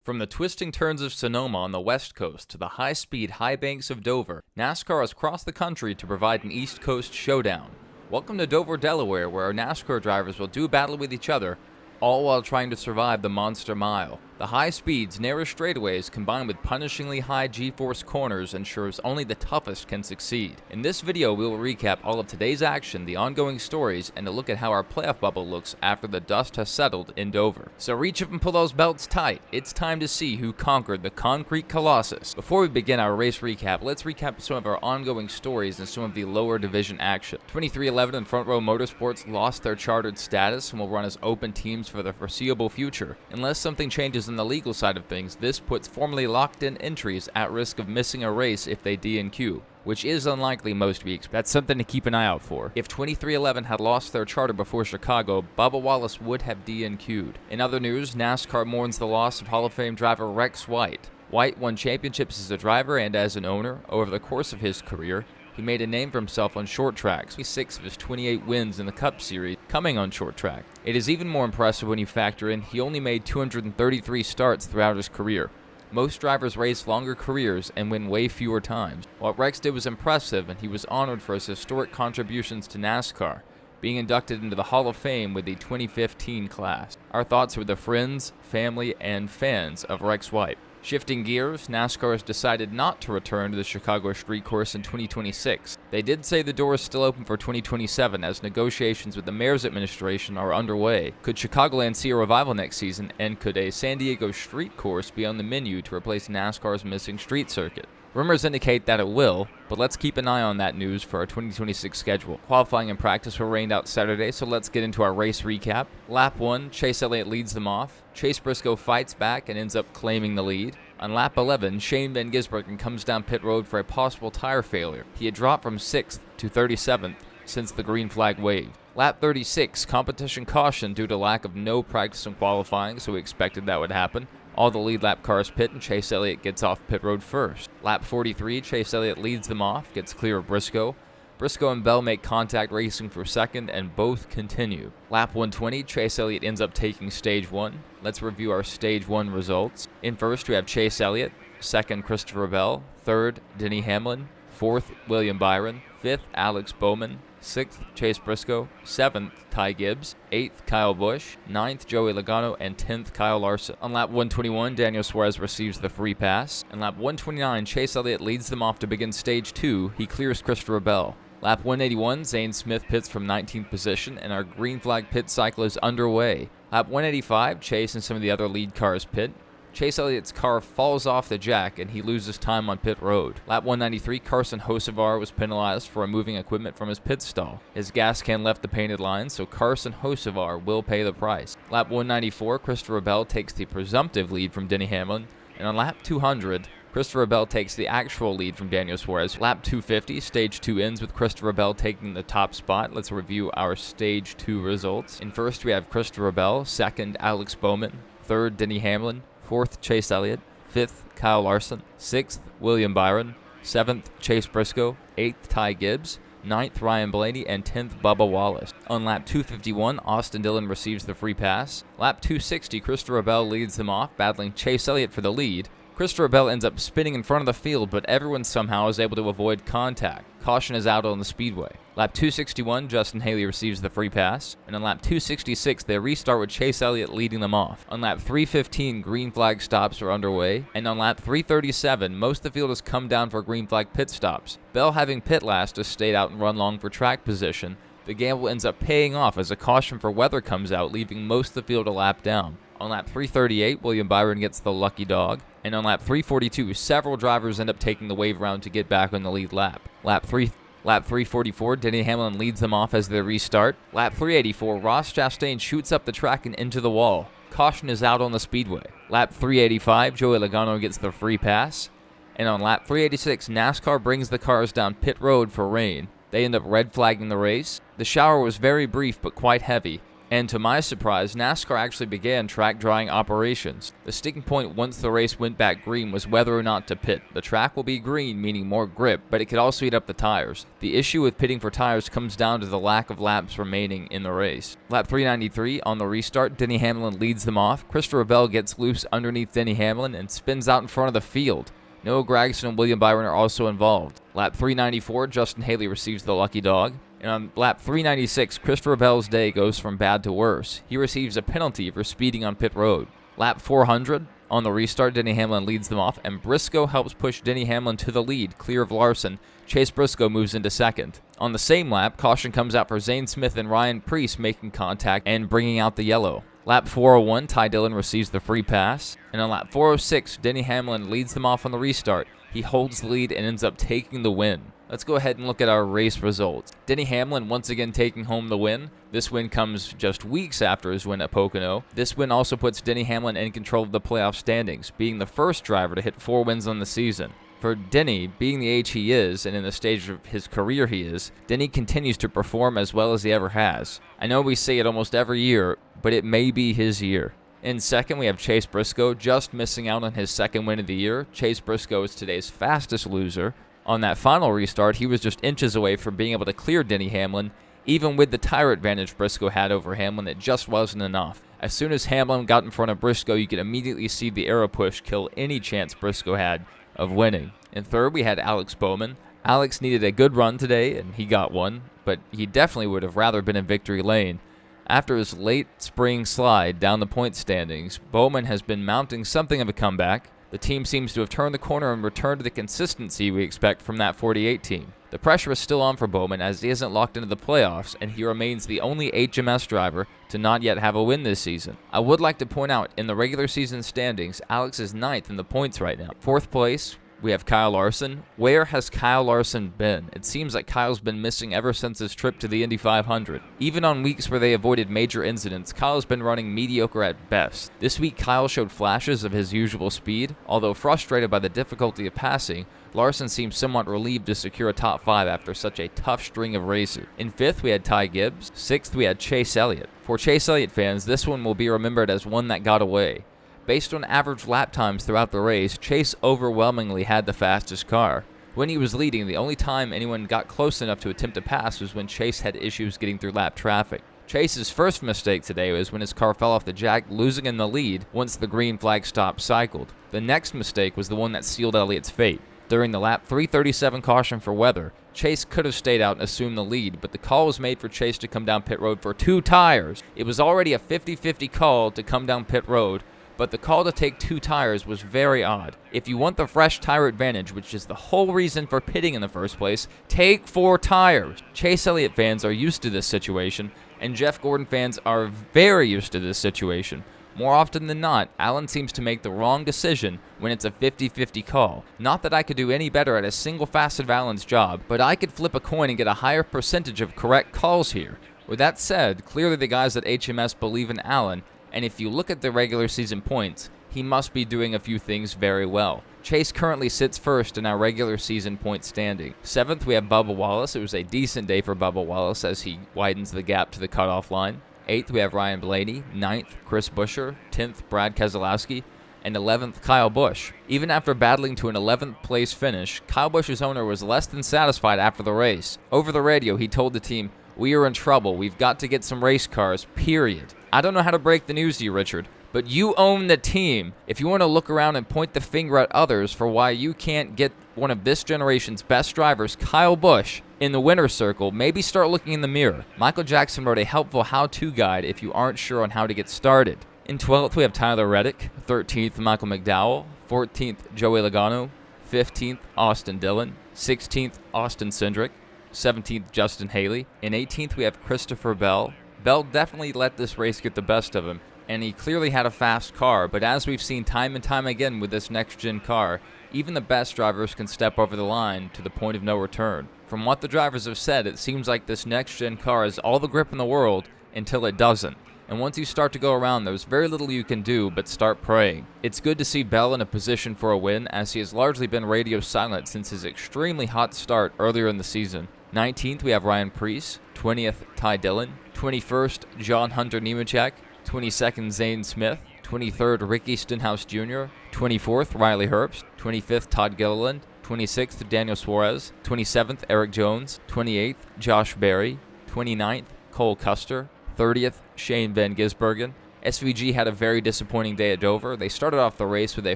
From the twisting turns of Sonoma on the west coast to the high-speed high banks of Dover, NASCAR has crossed the country to provide an East Coast showdown. Welcome to Dover, Delaware, where our NASCAR drivers will do battle with each other, all while trying to survive the Monster Mile. The high speeds, narrow straightaways, combined with punishingly high G-force corners, ensures only the toughest can succeed. In this video, we will recap all of today's action, the ongoing stories, and a look at how our playoff bubble looks after the dust has settled in Dover. So reach up and pull those belts tight. It's time to see who conquered the concrete colossus. Before we begin our race recap, let's recap some of our ongoing stories and some of the lower division action. 2311 and Front Row Motorsports lost their chartered status and will run as open teams for the foreseeable future. Unless something changes on the legal side of things, this puts formerly locked-in entries at risk of missing a race if they DNQ, which is unlikely most weeks. That's something to keep an eye out for. If 2311 had lost their charter before Chicago, Bubba Wallace would have DNQ'd. In other news, NASCAR mourns the loss of Hall of Fame driver Rex White. White won championships as a driver and as an owner over the course of his career. He made a name for himself on short tracks, 6 of his 28 wins in the Cup Series coming on short track. It is even more impressive when you factor in he only made 233 starts throughout his career. Most drivers race longer careers and win way fewer times. What Rex did was impressive, and he was honored for his historic contributions to NASCAR, being inducted into the Hall of Fame with the 2015 class. Our thoughts are with the friends, family, and fans of Rex White. Shifting gears, NASCAR has decided not to return to the Chicago Street Course in 2026. They did say the door is still open for 2027 as negotiations with the mayor's administration are underway. Could Chicagoland see a revival next season, and could a San Diego Street Course be on the menu to replace NASCAR's missing street circuit? Rumors indicate that it will, but let's keep an eye on that news for our 2026 schedule. Qualifying and practice were rained out Saturday, so let's get into our race recap. Lap 1, Chase Elliott leads them off. Chase Briscoe fights back and ends up claiming the lead. On lap 11, Shane Van Gisbergen comes down pit road for a possible tire failure. He had dropped from 6th to 37th since the green flag waved. Lap 36, competition caution due to lack of no practice in qualifying, so we expected that would happen. All the lead lap cars pit and Chase Elliott gets off pit road first. Lap 43, Chase Elliott leads them off, gets clear of Briscoe. Briscoe and Bell make contact racing for second and both continue. Lap 120, Chase Elliott ends up taking stage 1. Let's review our stage 1 results. In first we have Chase Elliott, second Christopher Bell, third Denny Hamlin, fourth William Byron, fifth Alex Bowman, 6th Chase Briscoe, 7th Ty Gibbs, 8th Kyle Busch, 9th Joey Logano, and 10th Kyle Larson. On lap 121, Daniel Suarez receives the free pass. On lap 129, Chase Elliott leads them off to begin stage 2. He clears Christopher Bell. Lap 181, Zane Smith pits from 19th position, and our green flag pit cycle is underway. Lap 185, Chase and some of the other lead cars pit. Chase Elliott's car falls off the jack and he loses time on pit road. Lap 193, Carson Hocevar was penalized for removing equipment from his pit stall. His gas can left the painted line, so Carson Hocevar will pay the price. Lap 194, Christopher Bell takes the presumptive lead from Denny Hamlin. And on lap 200, Christopher Bell takes the actual lead from Daniel Suarez. Lap 250, stage 2 ends with Christopher Bell taking the top spot. Let's review our stage 2 results. In first, we have Christopher Bell, second Alex Bowman, third Denny Hamlin, 4th Chase Elliott, 5th Kyle Larson, 6th William Byron, 7th Chase Briscoe, 8th Ty Gibbs, 9th Ryan Blaney, and 10th Bubba Wallace. On lap 251, Austin Dillon receives the free pass. Lap 260, Christopher Bell leads them off, battling Chase Elliott for the lead. Christopher Bell ends up spinning in front of the field, but everyone somehow is able to avoid contact. Caution is out on the speedway. Lap 261, Justin Haley receives the free pass. And on lap 266, they restart with Chase Elliott leading them off. On lap 315, green flag stops are underway. And on lap 337, most of the field has come down for green flag pit stops. Bell, having pit last, has stayed out and run long for track position. The gamble ends up paying off as a caution for weather comes out, leaving most of the field a lap down. On lap 338, William Byron gets the lucky dog. And on lap 342, several drivers end up taking the wave round to get back on the lead lap. Lap 344, Denny Hamlin leads them off as they restart. Lap 384, Ross Chastain shoots up the track and into the wall. Caution is out on the speedway. Lap 385, Joey Logano gets the free pass. And on lap 386, NASCAR brings the cars down pit road for rain. They end up red flagging the race. The shower was very brief but quite heavy. And to my surprise, NASCAR actually began track drying operations. The sticking point once the race went back green was whether or not to pit. The track will be green, meaning more grip, but it could also eat up the tires. The issue with pitting for tires comes down to the lack of laps remaining in the race. Lap 393, on the restart, Denny Hamlin leads them off. Christopher Bell gets loose underneath Denny Hamlin and spins out in front of the field. Noah Gragson and William Byron are also involved. Lap 394, Justin Haley receives the lucky dog. And on lap 396, Christopher Bell's day goes from bad to worse. He receives a penalty for speeding on pit road. Lap 400, on the restart, Denny Hamlin leads them off, and Briscoe helps push Denny Hamlin to the lead, clear of Larson. Chase Briscoe moves into second. On the same lap, caution comes out for Zane Smith and Ryan Preece making contact and bringing out the yellow. Lap 401, Ty Dillon receives the free pass. And on lap 406, Denny Hamlin leads them off on the restart. He holds the lead and ends up taking the win. Let's go ahead and look at our race results. Denny Hamlin once again taking home the win. This win comes just weeks after his win at Pocono. This win also puts Denny Hamlin in control of the playoff standings, being the first driver to hit 4 wins on the season. For Denny, being the age he is, and in the stage of his career he is, Denny continues to perform as well as he ever has. I know we say it almost every year, but it may be his year. In second, we have Chase Briscoe, just missing out on his second win of the year. Chase Briscoe is today's fastest loser. On that final restart, he was just inches away from being able to clear Denny Hamlin. Even with the tire advantage Briscoe had over Hamlin, it just wasn't enough. As soon as Hamlin got in front of Briscoe, you could immediately see the arrow push kill any chance Briscoe had of winning. In third, we had Alex Bowman. Alex needed a good run today, and he got one, but he definitely would have rather been in victory lane. After his late spring slide down the point standings, Bowman has been mounting something of a comeback. The team seems to have turned the corner and returned to the consistency we expect from that 48 team. The pressure is still on for Bowman as he isn't locked into the playoffs, and he remains the only HMS driver to not yet have a win this season. I would like to point out, in the regular season standings, Alex is 9th in the points right now. 4th place, we have Kyle Larson. Where has Kyle Larson been? It seems like Kyle's been missing ever since his trip to the Indy 500. Even on weeks where they avoided major incidents, Kyle's been running mediocre at best. This week, Kyle showed flashes of his usual speed. Although frustrated by the difficulty of passing, Larson seems somewhat relieved to secure a top 5 after such a tough string of races. In 5th, we had Ty Gibbs. 6th, we had Chase Elliott. For Chase Elliott fans, this one will be remembered as one that got away. Based on average lap times throughout the race, Chase overwhelmingly had the fastest car. When he was leading, the only time anyone got close enough to attempt to pass was when Chase had issues getting through lap traffic. Chase's first mistake today was when his car fell off the jack, losing in the lead once the green flag stop cycled. The next mistake was the one that sealed Elliott's fate. During the lap 337 caution for weather, Chase could have stayed out and assumed the lead, but the call was made for Chase to come down pit road for 2 tires. It was already a 50-50 call to come down pit road, but the call to take 2 tires was very odd. If you want the fresh tire advantage, which is the whole reason for pitting in the first place, take 4 tires. Chase Elliott fans are used to this situation, and Jeff Gordon fans are very used to this situation. More often than not, Allen seems to make the wrong decision when it's a 50-50 call. Not that I could do any better at a single facet of Allen's job, but I could flip a coin and get a higher percentage of correct calls here. With that said, clearly the guys at HMS believe in Allen, and if you look at the regular season points, he must be doing a few things very well. Chase currently sits first in our regular season point standing. 7th, we have Bubba Wallace. It was a decent day for Bubba Wallace as he widens the gap to the cutoff line. 8th, we have Ryan Blaney. 9th, Chris Buescher. 10th, Brad Keselowski. And 11th, Kyle Busch. Even after battling to an 11th place finish, Kyle Busch's owner was less than satisfied after the race. Over the radio, he told the team, "We are in trouble. We've got to get some race cars, period." I don't know how to break the news to you, Richard, but you own the team. If you want to look around and point the finger at others for why you can't get one of this generation's best drivers, Kyle Busch, in the winner's circle, maybe start looking in the mirror. Michael Jackson wrote a helpful how-to guide if you aren't sure on how to get started. In 12th, we have Tyler Reddick. 13th, Michael McDowell. 14th, Joey Logano. 15th, Austin Dillon. 16th, Austin Cindric. 17th, Justin Haley. In 18th, we have Christopher Bell. Bell definitely let this race get the best of him, and he clearly had a fast car, but as we've seen time and time again with this next-gen car, even the best drivers can step over the line to the point of no return. From what the drivers have said, it seems like this next-gen car has all the grip in the world until it doesn't. And once you start to go around, there's very little you can do but start praying. It's good to see Bell in a position for a win, as he has largely been radio silent since his extremely hot start earlier in the season. 19th, we have Ryan Preece. 20th, Ty Dillon. 21st, John Hunter Nemechek. 22nd, Zane Smith. 23rd, Ricky Stenhouse Jr. 24th, Riley Herbst. 25th, Todd Gilliland. 26th, Daniel Suarez. 27th, Eric Jones. 28th, Josh Berry. 29th, Cole Custer. 30th, Shane Van Gisbergen. SVG had a very disappointing day at Dover. They started off the race with a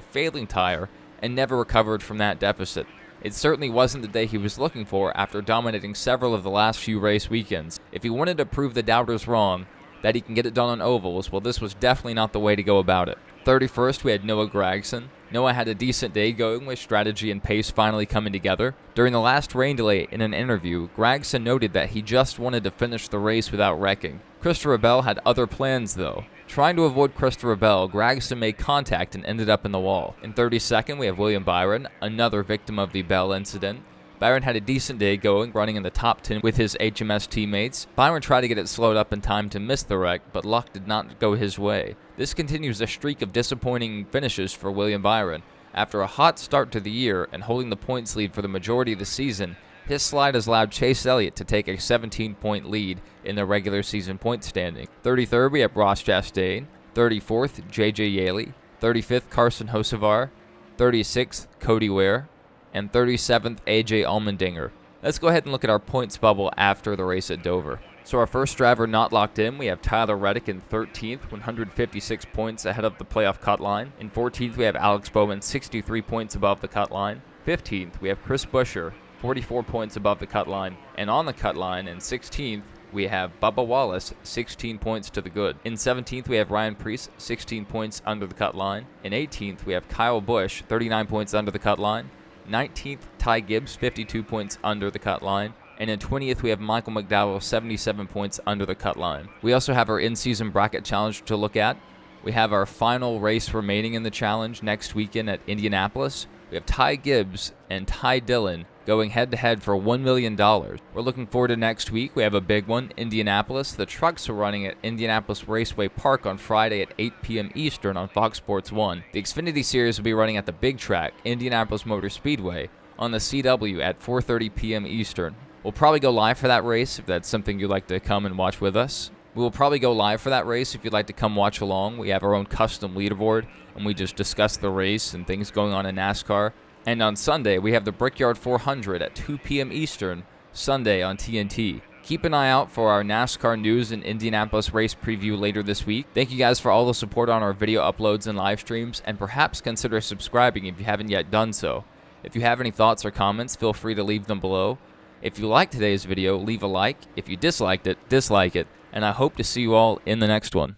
failing tire and never recovered from that deficit. It certainly wasn't the day he was looking for after dominating several of the last few race weekends. If he wanted to prove the doubters wrong, that he can get it done on ovals, well, this was definitely not the way to go about it. 31st, we had Noah Gragson. Noah had a decent day going with strategy and pace finally coming together. During the last rain delay in an interview, Gragson noted that he just wanted to finish the race without wrecking. Christopher Bell had other plans though. Trying to avoid Christopher Bell, Gragson made contact and ended up in the wall. In 32nd, we have William Byron, another victim of the Bell incident. Byron had a decent day going, running in the top 10 with his HMS teammates. Byron tried to get it slowed up in time to miss the wreck, but luck did not go his way. This continues a streak of disappointing finishes for William Byron. After a hot start to the year and holding the points lead for the majority of the season, his slide has allowed Chase Elliott to take a 17-point lead in the regular season point standing. 33rd, we have Ross Chastain. 34th, J.J. Yaley. 35th, Carson Hocevar. 36th, Cody Ware. And 37th, A.J. Allmendinger. Let's go ahead and look at our points bubble after the race at Dover. So our first driver not locked in, we have Tyler Reddick in 13th, 156 points ahead of the playoff cut line. In 14th, we have Alex Bowman, 63 points above the cut line. 15th, we have Chris Buescher, 44 points above the cut line and on the cut line. In 16th, we have Bubba Wallace, 16 points to the good. In 17th, we have Ryan Preece, 16 points under the cut line. In 18th, we have Kyle Busch, 39 points under the cut line. 19th, Ty Gibbs, 52 points under the cut line. And in 20th, we have Michael McDowell, 77 points under the cut line. We also have our in-season bracket challenge to look at. We have our final race remaining in the challenge next weekend at Indianapolis. We have Ty Gibbs and Ty Dillon going head-to-head for $1 million. We're looking forward to next week. We have a big one, Indianapolis. The trucks are running at Indianapolis Raceway Park on Friday at 8 p.m. Eastern on Fox Sports 1. The Xfinity Series will be running at the big track, Indianapolis Motor Speedway, on the CW at 4:30 p.m. Eastern. We'll probably go live for that race if that's something you'd like to come and watch with us. We will probably go live for that race if you'd like to come watch along. We have our own custom leaderboard, and we just discuss the race and things going on in NASCAR. And on Sunday, we have the Brickyard 400 at 2 p.m. Eastern, Sunday on TNT. Keep an eye out for our NASCAR news and Indianapolis race preview later this week. Thank you guys for all the support on our video uploads and live streams, and perhaps consider subscribing if you haven't yet done so. If you have any thoughts or comments, feel free to leave them below. If you liked today's video, leave a like. If you disliked it, dislike it. And I hope to see you all in the next one.